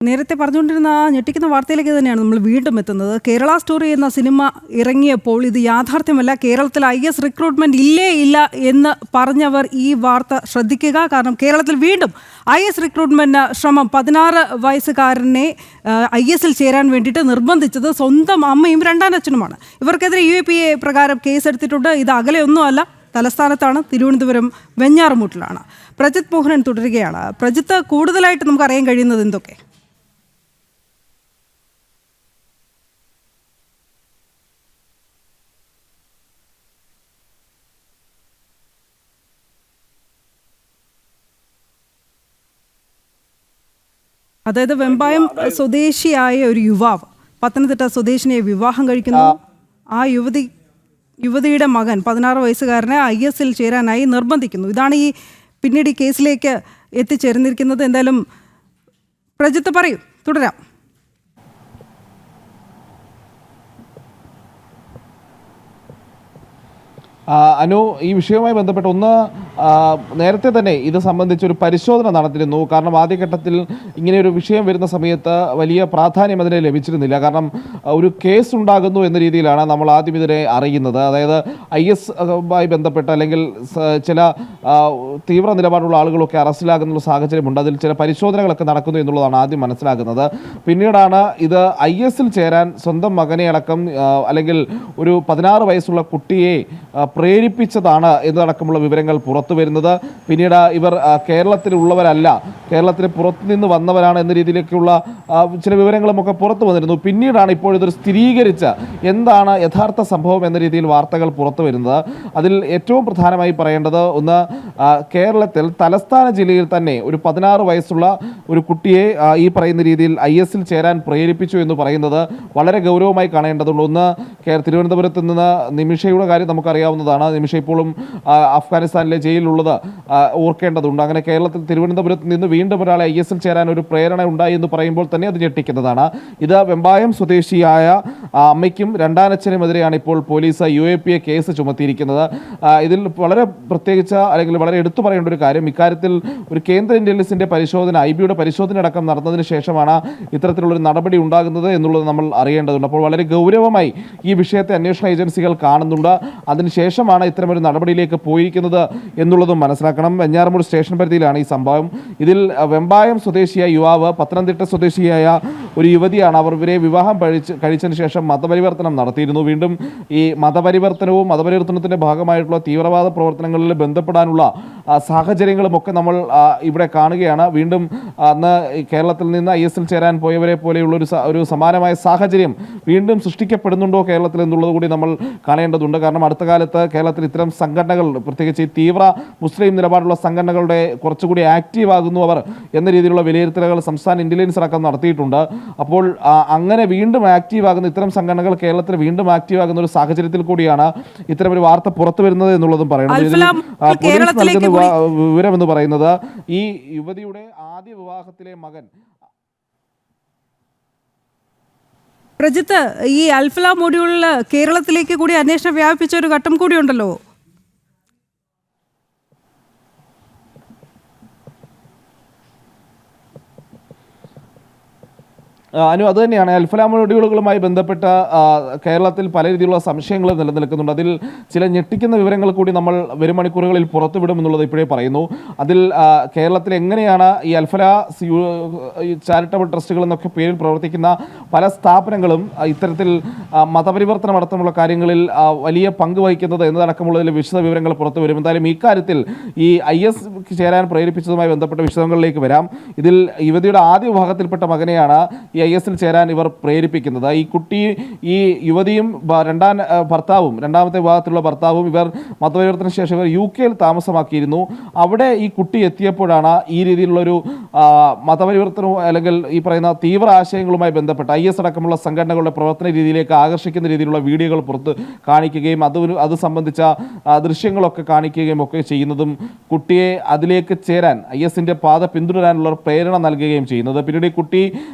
നേരത്തെ പറഞ്ഞുകൊണ്ടിരുന്ന ആ ഞെട്ടിക്കുന്ന വാർത്തയിലേക്ക് തന്നെയാണ് നമ്മൾ വീണ്ടും എത്തുന്നത്. കേരള സ്റ്റോറി എന്ന സിനിമ ഇറങ്ങിയപ്പോൾ ഇത് യാഥാർത്ഥ്യമല്ല, കേരളത്തിൽ IS റിക്രൂട്ട്മെന്റ് ഇല്ല എന്ന് പറഞ്ഞവർ ഈ വാർത്ത ശ്രദ്ധിക്കുക. കാരണം കേരളത്തിൽ വീണ്ടും IS റിക്രൂട്ട്മെന്റ് ശ്രമം. 16 വയസ്സുകാരനെ IS ചേരാൻ വേണ്ടിയിട്ട് നിർബന്ധിച്ചത് സ്വന്തം അമ്മയും രണ്ടാനച്ഛനുമാണ്. ഇവർക്കെതിരെ UAPA പ്രകാരം കേസെടുത്തിട്ടുണ്ട്. ഇത് അകലെയൊന്നുമല്ല, തലസ്ഥാനത്താണ്, തിരുവനന്തപുരം വെഞ്ഞാറമൂട്ടിലാണ്. പ്രജിത്ത് മോഹനൻ തുടരുകയാണ്. പ്രജിത്ത്, കൂടുതലായിട്ട് നമുക്ക് അറിയാൻ കഴിയുന്നത് എന്തൊക്കെ? അതായത് വെമ്പായം സ്വദേശിയായ ഒരു യുവാവ് പത്തനംതിട്ട സ്വദേശിനിയെ വിവാഹം കഴിക്കുന്നു. ആ യുവതിയുടെ മകൻ 16 വയസ്സുകാരനെ IS ചേരാനായി നിർബന്ധിക്കുന്നു. ഇതാണ് ഈ പിന്നീട് ഈ കേസിലേക്ക് എത്തിച്ചേർന്നിരിക്കുന്നത്. എന്തായാലും പ്രജിത്ത് പറയൂ, തുടരാം. അനു, ഈ വിഷയവുമായി ബന്ധപ്പെട്ട് നേരത്തെ തന്നെ ഇത് സംബന്ധിച്ചൊരു പരിശോധന നടത്തിയിരുന്നു. കാരണം ആദ്യഘട്ടത്തിൽ ഇങ്ങനെയൊരു വിഷയം വരുന്ന സമയത്ത് വലിയ പ്രാധാന്യം അതിന് ലഭിച്ചിരുന്നില്ല. കാരണം ഒരു കേസ് ഉണ്ടാകുന്നു എന്ന രീതിയിലാണ് നമ്മൾ ആദ്യം ഇതിനെ അറിയുന്നത്. അതായത് IS ബന്ധപ്പെട്ട് അല്ലെങ്കിൽ ചില തീവ്ര നിലപാടുള്ള ആളുകളൊക്കെ അറസ്റ്റിലാകുന്ന സാഹചര്യമുണ്ട്. അതിൽ ചില പരിശോധനകളൊക്കെ നടക്കുന്നു എന്നുള്ളതാണ് ആദ്യം മനസ്സിലാക്കുന്നത്. പിന്നീടാണ് ഇത് IS ചേരാൻ സ്വന്തം മകനെ അടക്കം അല്ലെങ്കിൽ ഒരു 16 വയസ്സുള്ള കുട്ടിയെ പ്രേരിപ്പിച്ചതാണ് എന്നതടക്കമുള്ള വിവരങ്ങൾ പുറത്തു വരുന്നത്. പിന്നീട് ഇവർ കേരളത്തിലുള്ളവരല്ല, കേരളത്തിന് പുറത്തുനിന്ന് വന്നവരാണ് എന്ന രീതിയിലേക്കുള്ള ചില വിവരങ്ങളുമൊക്കെ പുറത്തു വന്നിരുന്നു. പിന്നീടാണ് ഇപ്പോഴിതൊരു സ്ഥിരീകരിച്ച എന്താണ് യഥാർത്ഥ സംഭവം എന്ന രീതിയിൽ വാർത്തകൾ പുറത്തു വരുന്നത്. അതിൽ ഏറ്റവും പ്രധാനമായി പറയേണ്ടത് ഒന്ന്, കേരളത്തിൽ തലസ്ഥാന ജില്ലയിൽ തന്നെ ഒരു 16 വയസ്സുള്ള ഒരു കുട്ടിയെ ഈ പറയുന്ന രീതിയിൽ IS ചേരാൻ പ്രേരിപ്പിച്ചു എന്ന് പറയുന്നത് വളരെ ഗൗരവമായി കാണേണ്ടതുണ്ട്. ഒന്ന്, തിരുവനന്തപുരത്ത് നിന്ന് നിമിഷയുടെ കാര്യം നമുക്കറിയാവുന്നതാണ്. നിമിഷ ഇപ്പോഴും അഫ്ഗാനിസ്ഥാനിലെ ജയിലിലുള്ളത് ഓർക്കേണ്ടതുണ്ട്. അങ്ങനെ കേരളത്തിൽ തിരുവനന്തപുരത്ത് നിന്ന് വീണ്ടും ഒരാളെ IS ചേരാൻ ഒരു പ്രേരണ ഉണ്ടായി എന്ന് പറയുമ്പോൾ തന്നെ അത് ഞെട്ടിക്കുന്നതാണ്. ഇത് വെമ്പായം സ്വദേശിയായ അമ്മയ്ക്കും രണ്ടാനച്ഛനുമെതിരെയാണ് ഇപ്പോൾ പോലീസ് UAPA കേസ് ചുമത്തിയിരിക്കുന്നത്. ഇതിൽ വളരെ പ്രത്യേകിച്ച് അല്ലെങ്കിൽ വളരെ എടുത്തു പറയേണ്ട ഒരു കാര്യം, ഇക്കാര്യത്തിൽ ഒരു കേന്ദ്ര ഇന്റലിജൻസിന്റെ പരിശോധന, IBയുടെ പരിശോധന അടക്കം നടന്നതിന് ശേഷമാണ് ഇത്തരത്തിലുള്ളൊരു നടപടി ഉണ്ടാകുന്നത് എന്നുള്ളത് നമ്മൾ അറിയേണ്ടതുണ്ട്. അപ്പോൾ വളരെ ഗൗരവമായി ഈ വിഷയത്തെ അന്വേഷണ ഏജൻസികൾ കാണുന്നുണ്ട്. അതിനുശേഷമാണ് ഇത്തരമൊരു നടപടിയിലേക്ക് പോയിരിക്കുന്നത് എന്നുള്ളതും മനസ്സിലാക്കണം. വെഞ്ഞാറമൂട് സ്റ്റേഷൻ പരിധിയിലാണ് ഈ സംഭവം. ഇതിൽ വെമ്പായം സ്വദേശിയായ യുവാവ് പത്തനംതിട്ട സ്വദേശിയായ ഒരു യുവതിയാണ്. അവർ ഇവരെ വിവാഹം കഴിച്ചതിന് ശേഷം മതപരിവർത്തനം നടത്തിയിരുന്നു. വീണ്ടും ഈ മതപരിവർത്തനത്തിന്റെ ഭാഗമായിട്ടുള്ള തീവ്രവാദ പ്രവർത്തനങ്ങളിൽ ബന്ധപ്പെടാനുള്ള സാഹചര്യങ്ങളുമൊക്കെ നമ്മൾ ഇവിടെ കാണുകയാണ്. വീണ്ടും അന്ന് കേരളത്തിൽ നിന്ന് IS ചേരാൻ പോയവരെ പോലെയുള്ള ഒരു സമാനമായ സാഹചര്യം വീണ്ടും സൃഷ്ടിക്കപ്പെടുന്നുണ്ടോ കേരളത്തിൽ എന്നുള്ളത് കൂടി നമ്മൾ കാണേണ്ടതുണ്ട്. കാരണം അടുത്ത കാലത്ത് കേരളത്തിൽ ഇത്തരം സംഘടനകൾ, പ്രത്യേകിച്ച് ഈ തീവ്ര മുസ്ലിം നിലപാടുള്ള സംഘടനകളുടെ കുറച്ചുകൂടി ആക്റ്റീവ് ആകുന്നു അവർ എന്ന രീതിയിലുള്ള വിലയിരുത്തലുകൾ സംസ്ഥാന ഇന്റലിജൻസ് അടക്കം നടത്തിയിട്ടുണ്ട്. അപ്പോൾ അങ്ങനെ വീണ്ടും ആക്റ്റീവ് ആകുന്ന ഇത്തരം സംഘടനകൾ കേരളത്തിൽ വീണ്ടും ആക്റ്റീവ് ആകുന്ന ഒരു സാഹചര്യത്തിൽ കൂടിയാണ് ഇത്തരം ഒരു വാർത്ത പുറത്തു വരുന്നത് എന്നുള്ളതും പറയണം. പോലീസ് നൽകുന്ന വിവരം എന്ന് പറയുന്നത് ഈ യുവതിയുടെ ആദ്യ വിവാഹത്തിലെ മകൻ. പ്രജിത്ത്, ഈ അൽഫല മൊഡ്യൂളിൽ കേരളത്തിലേക്ക് കൂടി അന്വേഷണം വ്യാപിപ്പിച്ച ഒരു ഘട്ടം കൂടിയുണ്ടല്ലോ. അനു, അത് തന്നെയാണ്. അൽഫല മൊഡ്യൂളുകളുമായി ബന്ധപ്പെട്ട കേരളത്തിൽ പല രീതിയിലുള്ള സംശയങ്ങൾ നിലനിൽക്കുന്നുണ്ട്. അതിൽ ചില ഞെട്ടിക്കുന്ന വിവരങ്ങൾ കൂടി നമ്മൾ വരും മണിക്കൂറുകളിൽ പുറത്തുവിടുമെന്നുള്ളത് ഇപ്പോഴേ പറയുന്നു. അതിൽ കേരളത്തിൽ എങ്ങനെയാണ് ഈ അൽഫല ചാരിറ്റബിൾ ട്രസ്റ്റുകൾ എന്നൊക്കെ പേരിൽ പ്രവർത്തിക്കുന്ന പല സ്ഥാപനങ്ങളും ഇത്തരത്തിൽ മതപരിവർത്തനം അടക്കമുള്ള കാര്യങ്ങളിൽ വലിയ പങ്ക് വഹിക്കുന്നത് എന്നതടക്കമുള്ളതിൽ വിശദ വിവരങ്ങൾ പുറത്തു വരും. എന്തായാലും ഇക്കാര്യത്തിൽ ഈ IS ചേരാൻ പ്രേരിപ്പിച്ചതുമായി ബന്ധപ്പെട്ട വിശദങ്ങളിലേക്ക് വരാം. ഇതിൽ യുവതിയുടെ ആദ്യ വിഭാഗത്തിൽപ്പെട്ട മകനെയാണ് ഈ IS ചേരാൻ ഇവർ പ്രേരിപ്പിക്കുന്നത്. ഈ യുവതിയും രണ്ടാമത്തെ വിഭാഗത്തിലുള്ള ഭർത്താവും ഇവർ മതപരിവർത്തന ശേഷം ഇവർ UK താമസമാക്കിയിരുന്നു. അവിടെ ഈ കുട്ടി എത്തിയപ്പോഴാണ് ഈ രീതിയിലുള്ളൊരു മതപരിവർത്തനവും അല്ലെങ്കിൽ ഈ പറയുന്ന തീവ്ര ആശയങ്ങളുമായി ബന്ധപ്പെട്ട IS അടക്കമുള്ള സംഘടനകളുടെ പ്രവർത്തന രീതിയിലേക്ക് ആകർഷിക്കുന്ന രീതിയിലുള്ള വീഡിയോകൾ പുറത്ത് കാണിക്കുകയും അത് സംബന്ധിച്ച ദൃശ്യങ്ങളൊക്കെ കാണിക്കുകയും ഒക്കെ ചെയ്യുന്നതും കുട്ടിയെ അതിലേക്ക് ചേരാൻ ISന്റെ പാത പിന്തുടരാനുള്ള പ്രേരണ നൽകുകയും ചെയ്യുന്നത്. പിന്നീട് ഈ കുട്ടി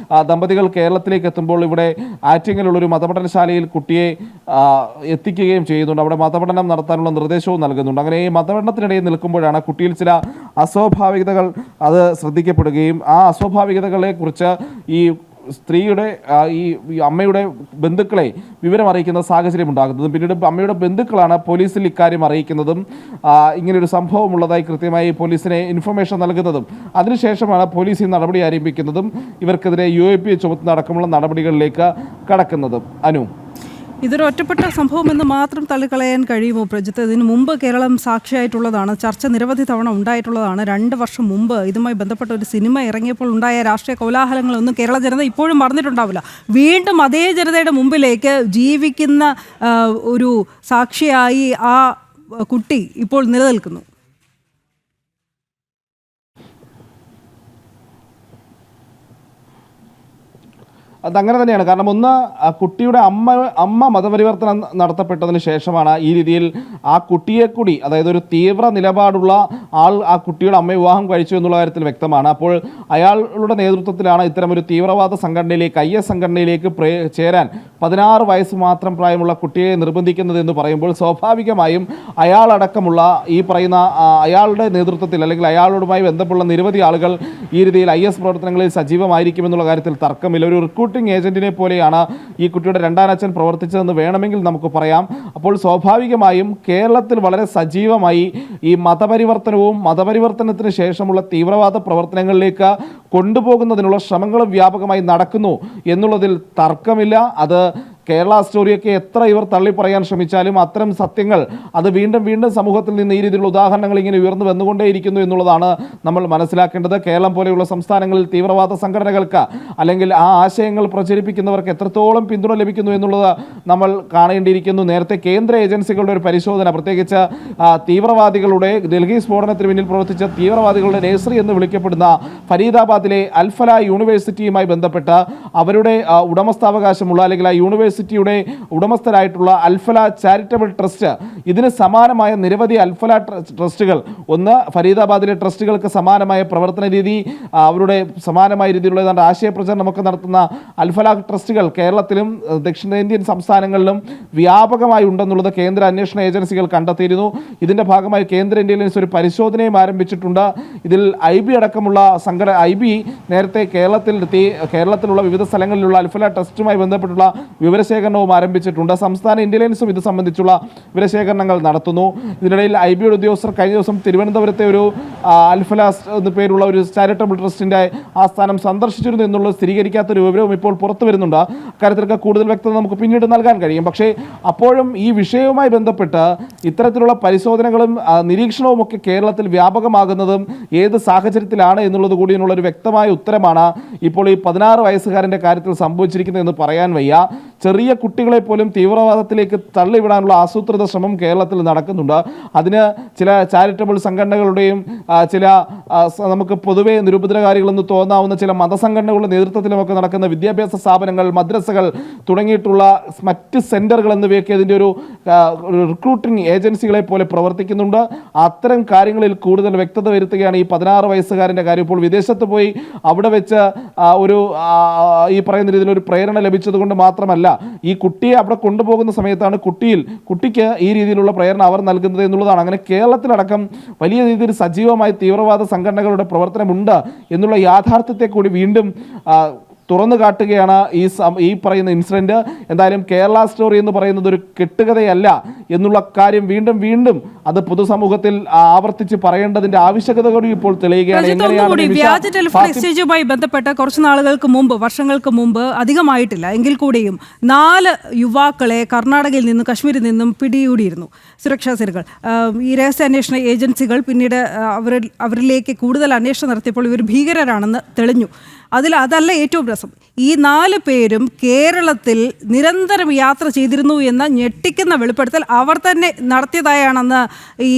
ദമ്പതികൾ നടപടികൾ കേരളത്തിലേക്ക് എത്തുമ്പോൾ ഇവിടെ ആറ്റിങ്ങലുള്ളൊരു മതപഠനശാലയിൽ കുട്ടിയെ എത്തിക്കുകയും ചെയ്യുന്നുണ്ട്. അവിടെ മതപഠനം നടത്താനുള്ള നിർദ്ദേശവും നൽകുന്നുണ്ട്. അങ്ങനെ ഈ മതപഠനത്തിനിടയിൽ നിൽക്കുമ്പോഴാണ് കുട്ടിയിൽ ചില അസ്വാഭാവികതകൾ അത് ശ്രദ്ധിക്കപ്പെടുകയും ആ അസ്വാഭാവികതകളെ കുറിച്ച് ഈ സ്ത്രീയുടെ ഈ അമ്മയുടെ ബന്ധുക്കളെ വിവരം അറിയിക്കുന്ന സാഹചര്യം ഉണ്ടാകുന്നതും പിന്നീട് അമ്മയുടെ ബന്ധുക്കളാണ് പോലീസിൽ ഇക്കാര്യം അറിയിക്കുന്നതും ഇങ്ങനെയൊരു സംഭവം ഉള്ളതായി കൃത്യമായി പോലീസിനെ ഇൻഫർമേഷൻ നൽകുന്നതും അതിനുശേഷമാണ് പോലീസ് ഈ നടപടി ആരംഭിക്കുന്നതും ഇവർക്കെതിരെ UAP ചുമത്തുന്ന അടക്കമുള്ള നടപടികളിലേക്ക് കടക്കുന്നതും. അനു, ഇതൊരു ഒറ്റപ്പെട്ട സംഭവമെന്ന് മാത്രം തള്ളിക്കളയാൻ കഴിയുമോ പ്രജിത്ത്? ഇതിനു മുമ്പ് കേരളം സാക്ഷിയായിട്ടുള്ളതാണ്, ചർച്ച നിരവധി തവണ ഉണ്ടായിട്ടുള്ളതാണ്. 2 വർഷം മുമ്പ് ഇതുമായി ബന്ധപ്പെട്ട ഒരു സിനിമ ഇറങ്ങിയപ്പോൾ ഉണ്ടായ രാഷ്ട്രീയ കോലാഹലങ്ങളൊന്നും കേരള ജനത ഇപ്പോഴും മറന്നിട്ടുണ്ടാവില്ല. വീണ്ടും അതേ ജനതയുടെ മുമ്പിലേക്ക് ജീവിക്കുന്ന ഒരു സാക്ഷിയായി ആ കുട്ടി ഇപ്പോൾ നിലനിൽക്കുന്നു. അതങ്ങനെ തന്നെയാണ്. കാരണം ഒന്ന്, കുട്ടിയുടെ അമ്മ മതപരിവർത്തനം നടത്തപ്പെട്ടതിന് ശേഷമാണ് ഈ രീതിയിൽ ആ കുട്ടിയെ കൂടി, അതായത് ഒരു തീവ്ര നിലപാടുള്ള ആൾ ആ കുട്ടിയുടെ അമ്മയെ വിവാഹം കഴിച്ചു എന്നുള്ള കാര്യത്തിൽ വ്യക്തമാണ്. അപ്പോൾ അയാളുടെ നേതൃത്വത്തിലാണ് ഇത്തരമൊരു തീവ്രവാദ സംഘടനയിലേക്ക്, IS സംഘടനയിലേക്ക് ചേരാൻ 16 വയസ്സ് മാത്രം പ്രായമുള്ള കുട്ടിയെ നിർബന്ധിക്കുന്നത് എന്ന് പറയുമ്പോൾ സ്വാഭാവികമായും അയാളടക്കമുള്ള ഈ പറയുന്ന അയാളുടെ നേതൃത്വത്തിൽ അല്ലെങ്കിൽ അയാളോടുമായി ബന്ധമുള്ള നിരവധി ആളുകൾ ഈ രീതിയിൽ IS പ്രവർത്തനങ്ങളിൽ സജീവമായിരിക്കുമെന്നുള്ള കാര്യത്തിൽ തർക്കമില്ല. ഒരു റിക്രൂട്ടിംഗ് ഏജന്റിനെ പോലെയാണ് ഈ കുട്ടിയുടെ രണ്ടാനച്ഛൻ പ്രവർത്തിച്ചതെന്ന് വേണമെങ്കിൽ നമുക്ക് പറയാം. അപ്പോൾ സ്വാഭാവികമായും കേരളത്തിൽ വളരെ സജീവമായി ഈ മതപരിവർത്തനത്തിന് ശേഷമുള്ള തീവ്രവാദ പ്രവർത്തനങ്ങളിലേക്ക് കൊണ്ടുപോകുന്നതിനുള്ള ശ്രമങ്ങളും വ്യാപകമായി നടക്കുന്നു എന്നുള്ളതിൽ തർക്കമില്ല. അത് കേരള സ്റ്റോറിയൊക്കെ എത്ര ഇവർ തള്ളി പറയാൻ ശ്രമിച്ചാലും അത്തരം സത്യങ്ങൾ അത് വീണ്ടും സമൂഹത്തിൽ നിന്ന് ഈ രീതിയിലുള്ള ഉദാഹരണങ്ങൾ ഇങ്ങനെ ഉയർന്നു വന്നുകൊണ്ടേയിരിക്കുന്നു എന്നുള്ളതാണ് നമ്മൾ മനസ്സിലാക്കേണ്ടത്. കേരളം പോലെയുള്ള സംസ്ഥാനങ്ങളിൽ തീവ്രവാദ സംഘടനകൾക്ക് അല്ലെങ്കിൽ ആ ആശയങ്ങൾ പ്രചരിപ്പിക്കുന്നവർക്ക് എത്രത്തോളം പിന്തുണ ലഭിക്കുന്നു എന്നുള്ളത് നമ്മൾ കാണേണ്ടിയിരിക്കുന്നു. നേരത്തെ കേന്ദ്ര ഏജൻസികളുടെ ഒരു പരിശോധന, പ്രത്യേകിച്ച് തീവ്രവാദികളുടെ ഡൽഹി സ്ഫോടനത്തിന് പിന്നിൽ പ്രവർത്തിച്ച തീവ്രവാദികളുടെ നേഴ്സറി എന്ന് വിളിക്കപ്പെടുന്ന ഫരീദാബാദിലെ അൽഫല യൂണിവേഴ്സിറ്റിയുമായി ബന്ധപ്പെട്ട് അവരുടെ ഉടമസ്ഥാവകാശമുള്ള അല്ലെങ്കിൽ ആ യൂണിവേഴ്സിറ്റിയുടെ ഉടമസ്ഥരായിട്ടുള്ള അൽഫല ചാരിറ്റബിൾ ട്രസ്റ്റ്, ഇതിന് സമാനമായ നിരവധി അൽഫല ട്രസ്റ്റുകൾ, ഒന്ന് ഫരീദാബാദിലെ ട്രസ്റ്റുകൾക്ക് സമാനമായ പ്രവർത്തന രീതി, അവരുടെ സമാനമായ രീതിയിലുള്ള ഏതാണ്ട് ആശയപ്രചരണമൊക്കെ നടത്തുന്ന അൽഫല ട്രസ്റ്റുകൾ കേരളത്തിലും ദക്ഷിണേന്ത്യൻ സംസ്ഥാനങ്ങളിലും വ്യാപകമായി ഉണ്ടെന്നുള്ളത് കേന്ദ്ര അന്വേഷണ ഏജൻസികൾ കണ്ടെത്തിയിരുന്നു. ഇതിന്റെ ഭാഗമായി കേന്ദ്ര ഇന്റലിജൻസ് ഒരു പരിശോധനയും ആരംഭിച്ചിട്ടുണ്ട്. ഇതിൽ IB അടക്കമുള്ള IB നേരത്തെ കേരളത്തിലുള്ള വിവിധ സ്ഥലങ്ങളിലുള്ള അൽഫല ട്രസ്റ്റുമായി ബന്ധപ്പെട്ടുള്ള വിവരശേഖരണവും ആരംഭിച്ചിട്ടുണ്ട്. സംസ്ഥാന ഇന്റലിജൻസും ഇത് സംബന്ധിച്ചുള്ള വിവരശേഖരണങ്ങൾ നടത്തുന്നു. ഇതിനിടയിൽ IBയുടെ ഉദ്യോഗസ്ഥർ കഴിഞ്ഞ ദിവസം തിരുവനന്തപുരത്തെ ഒരു അൽഫല എന്ന പേരുള്ള ഒരു ചാരിറ്റബിൾ ട്രസ്റ്റിന്റെ ആസ്ഥാനം സന്ദർശിച്ചിരുന്നു എന്നുള്ളത് സ്ഥിരീകരിക്കാത്തൊരു വിവരവും ഇപ്പോൾ പുറത്തു വരുന്നുണ്ട്. അക്കാര്യത്തിലൊക്കെ കൂടുതൽ വ്യക്തത നമുക്ക് പിന്നീട് നൽകാൻ കഴിയും. പക്ഷേ അപ്പോഴും ഈ വിഷയവുമായി ബന്ധപ്പെട്ട് ഇത്തരത്തിലുള്ള പരിശോധനകളും നിരീക്ഷണവും ഒക്കെ കേരളത്തിൽ വ്യാപകമാകുന്നതും ഏത് സാഹചര്യത്തിലാണ് എന്നുള്ളത് കൂടി ഒരു വ്യക്തമായ ഉത്തരമാണ് ഇപ്പോൾ ഈ 16 വയസ്സുകാരൻ്റെ കാര്യത്തിൽ സംഭവിച്ചിരിക്കുന്നതെന്ന് പറയാൻ വയ്യ. ചെറിയ കുട്ടികളെ പോലും തീവ്രവാദത്തിലേക്ക് തള്ളിവിടാനുള്ള ആസൂത്രിത ശ്രമം കേരളത്തിൽ നടക്കുന്നുണ്ട്. അതിന് ചില ചാരിറ്റബിൾ സംഘടനകളുടെയും ചില നമുക്ക് പൊതുവെ നിരുപദ്രകാരികളെന്ന് തോന്നാവുന്ന ചില മതസംഘടനകളുടെ നേതൃത്വത്തിലുമൊക്കെ നടക്കുന്ന വിദ്യാഭ്യാസ സ്ഥാപനങ്ങൾ, മദ്രസകൾ തുടങ്ങിയിട്ടുള്ള മറ്റ് സെന്ററുകൾ എന്നിവയൊക്കെ ഇതിൻ്റെ ഒരു റിക്രൂട്ടിംഗ് ഏജൻസികളെ പോലെ പ്രവർത്തിക്കുന്നുണ്ട്. അത്തരം കാര്യങ്ങളിൽ കൂടുതൽ വ്യക്തത വരുത്തുകയാണ് ഈ 16 വയസ്സുകാരൻ്റെ കാര്യം. ഇപ്പോൾ വിദേശത്ത് പോയി അവിടെ വെച്ച് ഈ പറയുന്ന രീതിയിൽ ഒരു പ്രേരണ ലഭിച്ചതുകൊണ്ട് മാത്രമല്ല, ഈ കുട്ടിയെ അവിടെ കൊണ്ടുപോകുന്ന സമയത്താണ് കുട്ടിക്ക് ഈ രീതിയിലുള്ള പ്രേരണ അവർ നൽകുന്നത് എന്നുള്ളതാണ്. അങ്ങനെ കേരളത്തിലടക്കം വലിയ രീതിയിൽ സജീവമായി തീവ്രവാദ സംഘടനകളുടെ പ്രവർത്തനമുണ്ട് എന്നുള്ള യാഥാർത്ഥ്യത്തെ കൂടി വീണ്ടും തുറന്നു കാട്ടുകയാണ് ഈ പറയുന്ന ഇൻസിഡന്റ്. എന്തായാലും കേരള സ്റ്റോറി എന്ന് പറയുന്നത് ഒരു കെട്ടുകഥയല്ല എന്നുള്ള കാര്യം വീണ്ടും അത് പൊതുസമൂഹത്തിൽ ആവർത്തിച്ച് പറയേണ്ടതിന്റെ ആവശ്യകത കൂടി ഇപ്പോൾ തെളിയുകയാണ്. വ്യാജ ടെലിഫോൺ എക്സ്ചേഞ്ചുമായി ബന്ധപ്പെട്ട് കുറച്ച് നാളുകൾക്ക് മുമ്പ്, വർഷങ്ങൾക്ക് മുമ്പ്, അധികമായിട്ടില്ല എങ്കിൽ കൂടിയും 4 യുവാക്കളെ കർണാടകയിൽ നിന്നും കശ്മീരിൽ നിന്നും പിടികൂടിയിരുന്നു സുരക്ഷാ സേനകൾ. ഈ രഹസ്യാന്വേഷണ ഏജൻസികൾ പിന്നീട് അവരിലേക്ക് കൂടുതൽ അന്വേഷണം നടത്തിയപ്പോൾ ഇവർ ഭീകരരാണെന്ന് തെളിഞ്ഞു. അതല്ല ഏറ്റവും രസം, ഈ 4 പേരും കേരളത്തിൽ നിരന്തരം യാത്ര ചെയ്തിരുന്നു എന്ന ഞെട്ടിക്കുന്ന വെളിപ്പെടുത്തൽ അവർ തന്നെ നടത്തിയതായാണെന്ന് ഈ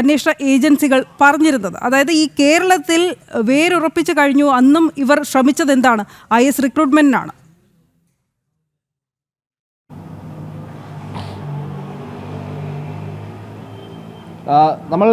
അന്വേഷണ ഏജൻസികൾ പറഞ്ഞിരുന്നത്. അതായത് ഈ കേരളത്തിൽ വേരുറപ്പിച്ചു കഴിഞ്ഞു. അന്നും ഇവർ ശ്രമിച്ചത് എന്താണ്? IS റിക്രൂട്ട്മെന്റിനാണ്. നമ്മൾ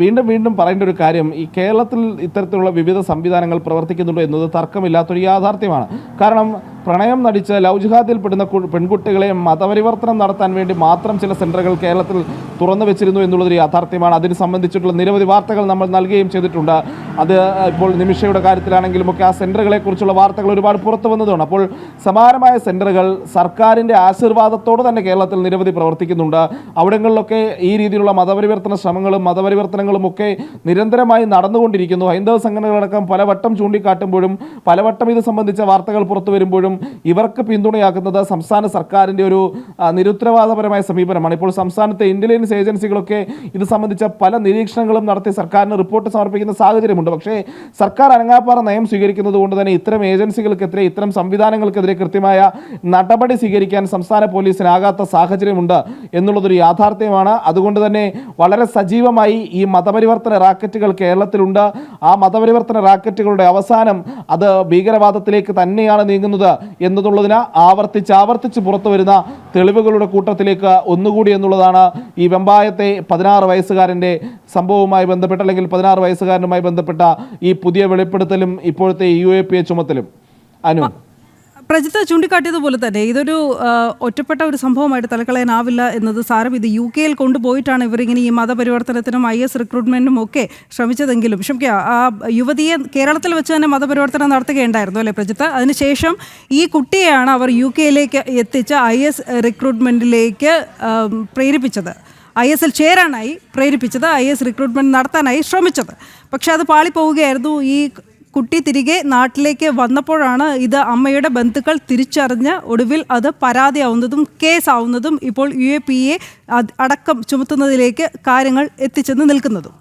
വീണ്ടും വീണ്ടും പറയേണ്ട ഒരു കാര്യം, ഈ കേരളത്തിൽ ഇത്തരത്തിലുള്ള വിവിധ സംവിധാനങ്ങൾ പ്രവർത്തിക്കുന്നുണ്ടോ എന്നത് തർക്കമില്ലാത്തൊരു യാഥാർത്ഥ്യമാണ്. കാരണം പ്രണയം നടിച്ച് ലവ് ജിഹാദിൽ പെടുന്ന പെൺകുട്ടികളെ മതപരിവർത്തനം നടത്താൻ വേണ്ടി മാത്രം ചില സെൻ്ററുകൾ കേരളത്തിൽ തുറന്നു വെച്ചിരുന്നു എന്നുള്ളതൊരു യാഥാർത്ഥ്യമാണ്. അതിന് സംബന്ധിച്ചിട്ടുള്ള നിരവധി വാർത്തകൾ നമ്മൾ നൽകുകയും ചെയ്തിട്ടുണ്ട്. അത് ഇപ്പോൾ നിമിഷയുടെ കാര്യത്തിലാണെങ്കിലും ഒക്കെ ആ സെൻ്ററുകളെക്കുറിച്ചുള്ള വാർത്തകൾ ഒരുപാട് പുറത്തു വന്നതാണ്. അപ്പോൾ സമാനമായ സെൻ്ററുകൾ സർക്കാരിൻ്റെ ആശീർവാദത്തോടെ തന്നെ കേരളത്തിൽ നിരവധി പ്രവർത്തിക്കുന്നുണ്ട്. അവിടങ്ങളിലൊക്കെ ഈ രീതിയിലുള്ള മതപരിവർത്തന ശ്രമങ്ങളും മതപരിവർത്തനങ്ങളും ഒക്കെ നിരന്തരമായി നടന്നുകൊണ്ടിരിക്കുന്നു. ഹൈന്ദവ സംഘടനകളടക്കം പലവട്ടം ചൂണ്ടിക്കാട്ടുമ്പോഴും പലവട്ടം ഇത് സംബന്ധിച്ച വാർത്തകൾ പുറത്തു വരുമ്പോഴും ഇവർക്ക് പിന്തുണയാക്കുന്നത് സംസ്ഥാന സർക്കാരിൻ്റെ ഒരു നിരുത്തരവാദപരമായ സമീപനമാണ്. ഇപ്പോൾ സംസ്ഥാനത്തെ ഇന്റലിജൻസ് ഏജൻസികളൊക്കെ ഇത് സംബന്ധിച്ച പല നിരീക്ഷണങ്ങളും നടത്തി സർക്കാരിന് റിപ്പോർട്ട് സമർപ്പിക്കുന്ന സാഹചര്യമുണ്ട്. പക്ഷേ സർക്കാർ അനങ്ങാപ്പാറ നയം സ്വീകരിക്കുന്നത് കൊണ്ട് തന്നെ ഇത്തരം ഏജൻസികൾക്കെതിരെ, ഇത്തരം സംവിധാനങ്ങൾക്കെതിരെ കൃത്യമായ നടപടി സ്വീകരിക്കാൻ സംസ്ഥാന പോലീസിനാകാത്ത സാഹചര്യമുണ്ട് എന്നുള്ളതൊരു യാഥാർത്ഥ്യമാണ്. അതുകൊണ്ട് തന്നെ വളരെ സജീവമായി ഈ മതപരിവർത്തന റാക്കറ്റുകൾ കേരളത്തിലുണ്ട്. ആ മതപരിവർത്തന റാക്കറ്റുകളുടെ അവസാനം അത് ഭീകരവാദത്തിലേക്ക് തന്നെയാണ് നീങ്ങുന്നത് എന്നതുള്ളതിന് ആവർത്തിച്ച് പുറത്തു വരുന്ന തെളിവുകളുടെ കൂട്ടത്തിലേക്ക് ഒന്നുകൂടി എന്നുള്ളതാണ് ഈ വെമ്പായത്തെ 16 വയസ്സുകാരൻ്റെ സംഭവവുമായി ബന്ധപ്പെട്ട, അല്ലെങ്കിൽ 16 വയസ്സുകാരനുമായി ബന്ധപ്പെട്ട ഈ പുതിയ വെളിപ്പെടുത്തലും ഇപ്പോഴത്തെ UAPA ചുമത്തലും. അനു, പ്രജിത്ത് ചൂണ്ടിക്കാട്ടിയതുപോലെ തന്നെ ഇതൊരു ഒറ്റപ്പെട്ട ഒരു സംഭവമായിട്ട് തലക്കളയാനാവില്ല എന്നത് സാരം. ഇത് UK കൊണ്ടുപോയിട്ടാണ് ഇവരിങ്ങനെ ഈ മതപരിവർത്തനത്തിനും IS റിക്രൂട്ട്മെൻറ്റിനും ഒക്കെ ശ്രമിച്ചതെങ്കിലും ആ യുവതിയെ കേരളത്തിൽ വെച്ച് തന്നെ മതപരിവർത്തനം നടത്തുകയുണ്ടായിരുന്നു അല്ലേ പ്രജിത്ത്? അതിനുശേഷം ഈ കുട്ടിയെയാണ് അവർ UK എത്തിച്ച IS റിക്രൂട്ട്മെൻറ്റിലേക്ക് പ്രേരിപ്പിച്ചത്, IS ചേരാനായി പ്രേരിപ്പിച്ചത്, IS റിക്രൂട്ട്മെൻറ്റ് നടത്താനായി ശ്രമിച്ചത്. പക്ഷെ അത് പാളിപ്പോവുകയായിരുന്നു. ഈ കുട്ടി തിരികെ നാട്ടിലേക്ക് വന്നപ്പോഴാണ് ഇത് അമ്മയുടെ ബന്ധുക്കൾ തിരിച്ചറിഞ്ഞ് ഒടുവിൽ അത് പരാതിയാവുന്നതും കേസാവുന്നതും ഇപ്പോൾ UAPA അടക്കം ചുമത്തുന്നതിലേക്ക് കാര്യങ്ങൾ എത്തിച്ചെന്ന് നിൽക്കുന്നതും.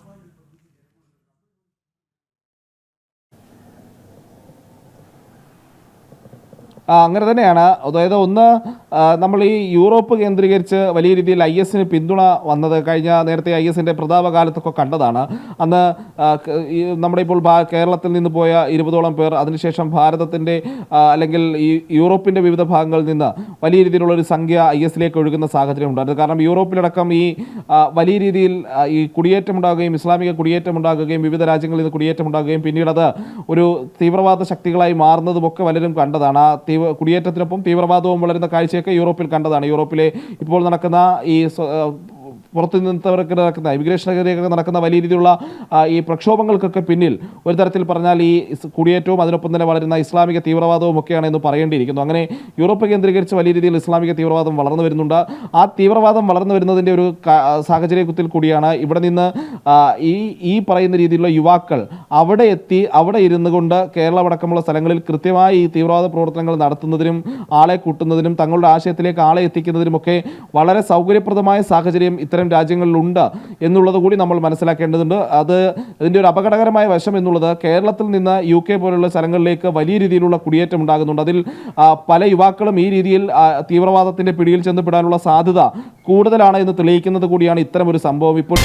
അങ്ങനെ തന്നെയാണ്. അതായത് ഒന്ന്, നമ്മൾ ഈ യൂറോപ്പ് കേന്ദ്രീകരിച്ച് വലിയ രീതിയിൽ IS-ന് പിന്തുണ വന്നത് നേരത്തെ IS-ൻ്റെ പ്രതാപകാലത്തൊക്കെ കണ്ടതാണ്. അന്ന് നമ്മുടെ ഇപ്പോൾ കേരളത്തിൽ നിന്ന് പോയ 20ഓളം പേർ, അതിനുശേഷം ഭാരതത്തിൻ്റെ അല്ലെങ്കിൽ ഈ യൂറോപ്പിൻ്റെ വിവിധ ഭാഗങ്ങളിൽ നിന്ന് വലിയ രീതിയിലുള്ളൊരു സംഖ്യ IS-ലേക്ക് ഒഴുകുന്ന സാഹചര്യം ഉണ്ടായിരുന്നു. കാരണം യൂറോപ്പിലടക്കം ഈ വലിയ രീതിയിൽ ഈ കുടിയേറ്റമുണ്ടാകുകയും ഇസ്ലാമിക കുടിയേറ്റമുണ്ടാകുകയും വിവിധ രാജ്യങ്ങളിൽ നിന്ന് കുടിയേറ്റമുണ്ടാകുകയും പിന്നീട് അത് ഒരു തീവ്രവാദ ശക്തികളായി മാറുന്നതുമൊക്കെ പലരും കണ്ടതാണ്. കുടിയേറ്റത്തിനൊപ്പം തീവ്രവാദവും വളരുന്ന കാഴ്ചയൊക്കെ യൂറോപ്പിൽ കണ്ടതാണ്. യൂറോപ്പിലെ ഇപ്പോൾ നടക്കുന്ന ഈ പുറത്തു നിന്നവർക്ക് നടക്കുന്ന ഇമിഗ്രേഷനൊക്കെ നടക്കുന്ന വലിയ രീതിയിലുള്ള ഈ പ്രക്ഷോഭങ്ങൾക്കൊക്കെ പിന്നിൽ ഒരു തരത്തിൽ പറഞ്ഞാൽ ഈ കുടിയേറ്റവും അതിനൊപ്പം തന്നെ വളരുന്ന ഇസ്ലാമിക തീവ്രവാദവും ഒക്കെയാണ് എന്ന് പറയേണ്ടിയിരിക്കുന്നു. അങ്ങനെ യൂറോപ്പ് കേന്ദ്രീകരിച്ച് വലിയ രീതിയിൽ ഇസ്ലാമിക തീവ്രവാദം വളർന്നു വരുന്നുണ്ട്. ആ തീവ്രവാദം വളർന്നു വരുന്നതിൻ്റെ ഒരു സാഹചര്യത്തിൽ കൂടിയാണ് ഇവിടെ നിന്ന് ഈ പറയുന്ന രീതിയിലുള്ള യുവാക്കൾ അവിടെ എത്തി അവിടെ ഇരുന്നു കൊണ്ട് കേരളമടക്കമുള്ള സ്ഥലങ്ങളിൽ കൃത്യമായി ഈ തീവ്രവാദ പ്രവർത്തനങ്ങൾ നടത്തുന്നതിനും ആളെ കൂട്ടുന്നതിനും തങ്ങളുടെ ആശയത്തിലേക്ക് ആളെ എത്തിക്കുന്നതിനുമൊക്കെ വളരെ സൗകര്യപ്രദമായ സാഹചര്യം ഇത്തരം രാജ്യങ്ങളിലുണ്ട് എന്നുള്ളത് കൂടി നമ്മൾ മനസ്സിലാക്കേണ്ടതുണ്ട്. ഇതിൻ്റെ ഒരു അപകടകരമായ വശം എന്നുള്ളത് കേരളത്തിൽ നിന്ന് UK പോലുള്ള സ്ഥലങ്ങളിലേക്ക് വലിയ രീതിയിലുള്ള കുടിയേറ്റം ഉണ്ടാകുന്നുണ്ട്. അതിൽ പല യുവാക്കളും ഈ രീതിയിൽ തീവ്രവാദത്തിൻ്റെ പിടിയിൽ ചെന്നപ്പെടാനുള്ള സാധ്യത കൂടുതലാണ് എന്ന് തെളിയിക്കുന്നത് കൂടിയാണ് ഇത്തരമൊരു സംഭവം. ഇപ്പോൾ